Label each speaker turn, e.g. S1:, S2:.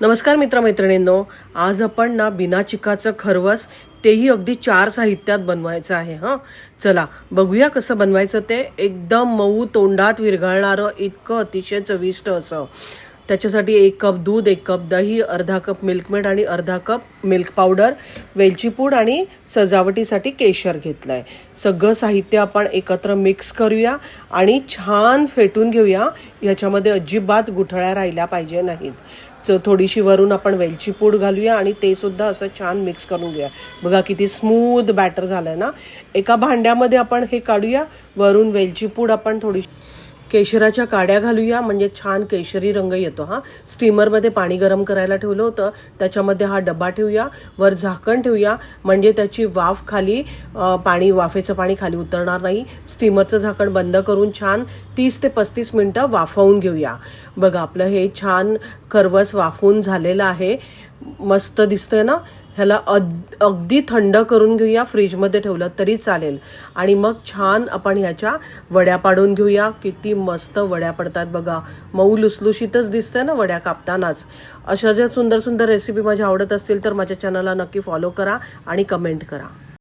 S1: नमस्कार मित्रमैत्रिणींनो, आज आपण ना बिना चिकाचं खरवस तेही अगदी 4 साहित्यात बनवायचं आहे. चला बघूया कसं बनवायचं ते. एकदम मऊ तोंडात विरघळणारं इतकं अतिशय चविष्ट असं. त्याच्यासाठी 1 कप दूध, 1 कप दही, अर्धा कप मिल्कमेड आणि अर्धा कप मिल्क पावडर, वेलची पूड आणि सजावटीसाठी केशर घेतलं आहे. सगळं साहित्य आपण एकत्र मिक्स करूया आणि छान फेटून घेऊया. ह्याच्यामध्ये अजिबात गुठळ्या राहिल्या पाहिजे नाहीत. थोडीशी वरून आपण वेलची पूड घालूया आणि ते सुद्धा असं छान मिक्स करून घेऊया. बघा किती स्मूथ बॅटर झालं ना. एका भांड्यामध्ये आपण हे काढूया. वरून वेलची पूड आपण थोडीशी केशराच्या काड्या घालूया, म्हणजे छान केशरी रंग येतो. स्टीमरमध्ये पाणी गरम करायला ठेवलं होतं, त्याच्यामध्ये हा डबा ठेवूया. वर झाकण ठेवूया, म्हणजे त्याची वाफ खाली वाफेचं पाणी खाली उतरणार नाही. स्टीमरचं झाकण बंद करून छान 30 ते 35 मिनटं वाफवून घेऊया. बघा आपलं हे छान खरवस वाफवून झालेलं आहे. मस्त दिसतंय ना. ह्याला अगदी थंड करून घेऊया. फ्रीजमध्ये ठेवलं तरी चालेल. आणि मग छान आपण ह्याच्या वड्या पाडून घेऊया. किती मस्त वड्या पडतात बघा. मऊ लुसलुशीतच दिसतंय ना वड्या कापतानाच. अशा ज्या सुंदर सुंदर रेसिपी माझ्या आवडत असतील तर माझ्या चॅनलला नक्की फॉलो करा आणि कमेंट करा.